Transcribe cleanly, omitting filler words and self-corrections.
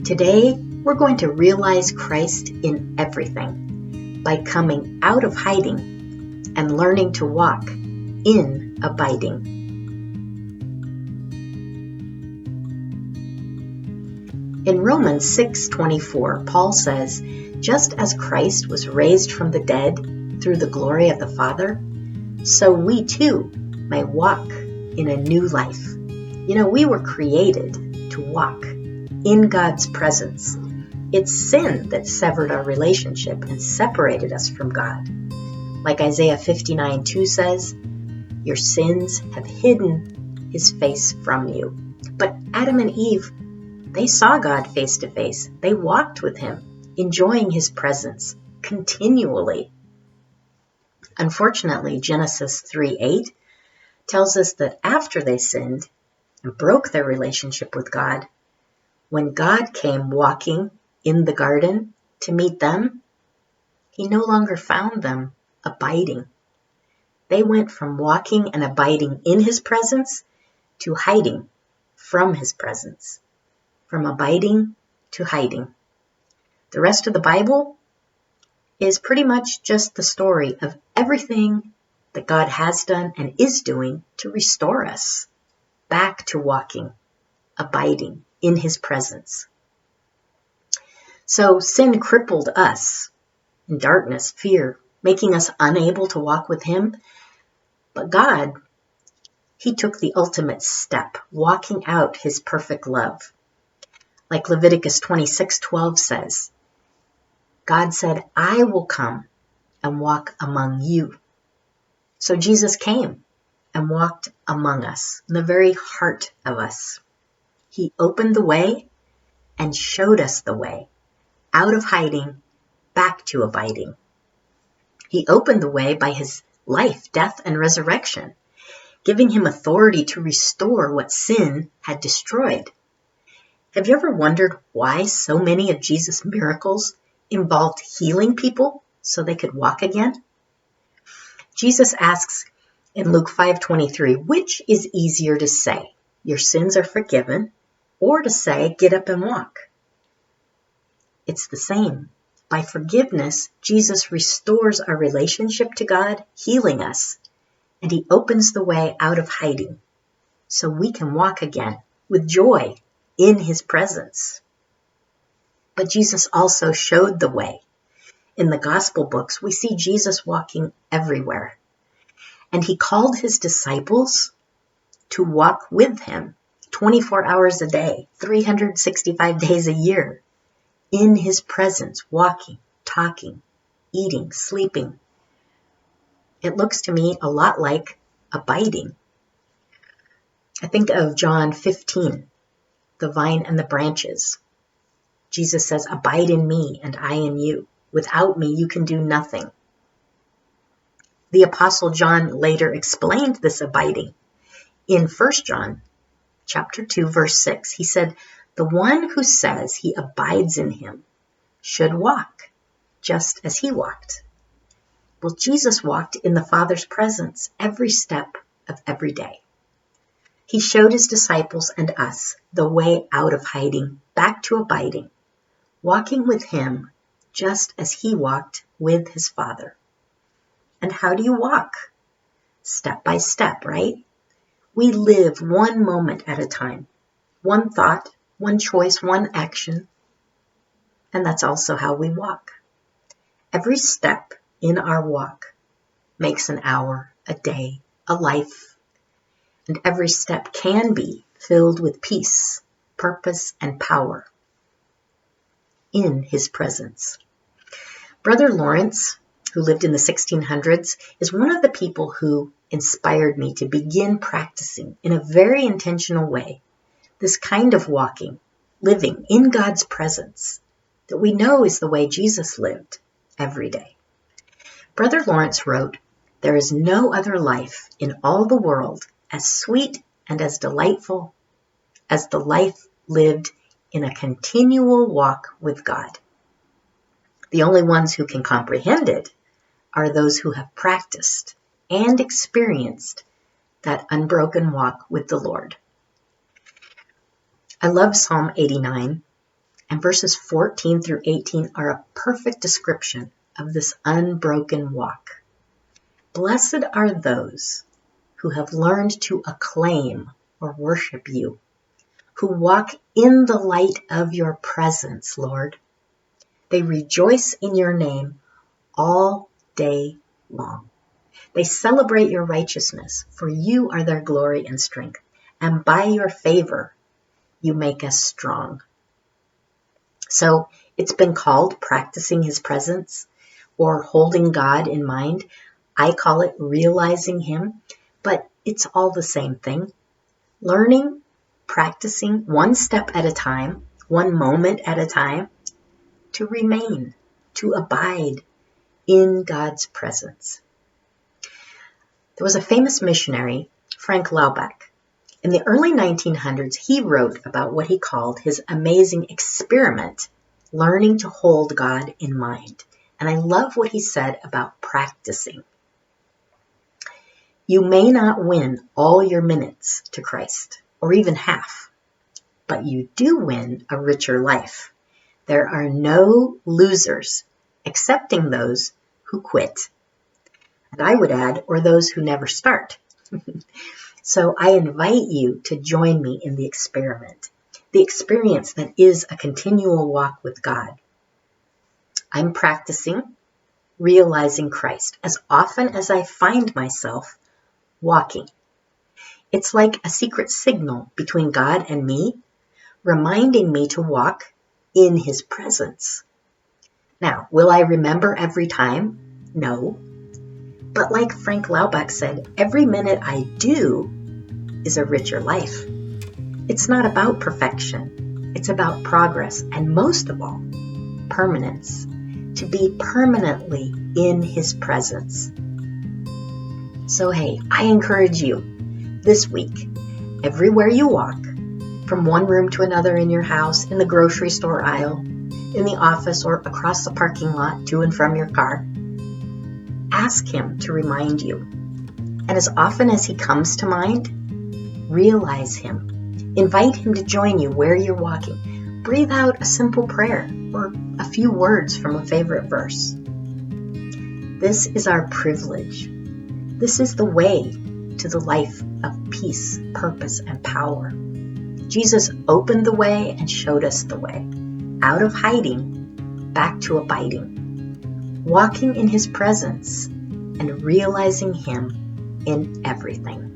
Today, we're going to realize Christ in everything by coming out of hiding and learning to walk in abiding. In Romans 6:24, Paul says, "Just as Christ was raised from the dead through the glory of the Father, so we too may walk in a new life." You know, we were created to walk in God's presence. It's sin that severed our relationship and separated us from God. Like Isaiah 59:2 says, "Your sins have hidden his face from you." But Adam and Eve, they saw God face to face. They walked with him, enjoying his presence continually. Unfortunately, Genesis 3:8 tells us that after they sinned and broke their relationship with God, when God came walking in the garden to meet them, he no longer found them abiding. They went from walking and abiding in his presence to hiding from his presence, from abiding to hiding. The rest of the Bible is pretty much just the story of everything that God has done and is doing to restore us back to walking, abiding in his presence. So sin crippled us in darkness, fear, making us unable to walk with him. But God, he took the ultimate step, walking out his perfect love. Like Leviticus 26:12 says, God said, "I will come and walk among you." So Jesus came and walked among us, in the very heart of us. He opened the way and showed us the way, out of hiding, back to abiding. He opened the way by his life, death, and resurrection, giving him authority to restore what sin had destroyed. Have you ever wondered why so many of Jesus' miracles involved healing people so they could walk again? Jesus asks in Luke 5:23, which is easier to say, "Your sins are forgiven," or to say, "Get up and walk"? It's the same. By forgiveness, Jesus restores our relationship to God, healing us, and he opens the way out of hiding so we can walk again with joy in his presence. But Jesus also showed the way. In the gospel books, we see Jesus walking everywhere. And he called his disciples to walk with him 24 hours a day, 365 days a year, in his presence, walking, talking, eating, sleeping. It looks to me a lot like abiding. I think of John 15, the vine and the branches. Jesus says, "Abide in me and I in you. Without me, you can do nothing." The Apostle John later explained this abiding. In 1 John chapter 2, verse 6, he said, "The one who says he abides in him should walk just as he walked." Well, Jesus walked in the Father's presence every step of every day. He showed his disciples and us the way out of hiding, back to abiding, walking with him just as he walked with his Father. And how do you walk? Step by step, right? We live one moment at a time, one thought, one choice, one action. And that's also how we walk. Every step in our walk makes an hour, a day, a life. And every step can be filled with peace, purpose, and power in his presence. Brother Lawrence, who lived in the 1600s, is one of the people who inspired me to begin practicing in a very intentional way this kind of walking, living in God's presence that we know is the way Jesus lived every day. Brother Lawrence wrote, "There is no other life in all the world as sweet and as delightful as the life lived in a continual walk with God. The only ones who can comprehend it are those who have practiced and experienced that unbroken walk with the Lord." I love Psalm 89 And verses 14 through 18 are a perfect description of this unbroken walk. Blessed are those who have learned to acclaim or worship you, who walk in the light of your presence, Lord. They rejoice in your name all day long. They celebrate your righteousness, for you are their glory and strength, and by your favor you make us strong. So it's been called practicing his presence or holding God in mind. I call it realizing him, but it's all the same thing. Learning, practicing one step at a time, one moment at a time, to remain, to abide in God's presence. There was a famous missionary, Frank Laubach. In the early 1900s, he wrote about what he called his amazing experiment, learning to hold God in mind. And I love what he said about practicing. You may not win all your minutes to Christ, or even half, but you do win a richer life. There are no losers, excepting those who quit. And I would add, or those who never start. So I invite you to join me in the experiment, the experience that is a continual walk with God. I'm practicing realizing Christ as often as I find myself walking. It's like a secret signal between God and me, reminding me to walk in his presence. Now, will I remember every time? No. But like Frank Laubach said, every minute I do is a richer life. It's not about perfection. It's about progress, and most of all, permanence. To be permanently in his presence. So hey, I encourage you this week, everywhere you walk, from one room to another in your house, in the grocery store aisle, in the office, or across the parking lot to and from your car, ask him to remind you. And as often as he comes to mind, realize him. Invite him to join you where you're walking. Breathe out a simple prayer or a few words from a favorite verse. This is our privilege. This is the way to the life of peace, purpose, and power. Jesus opened the way and showed us the way. Out of hiding, back to abiding. Walking in his presence and realizing him in everything.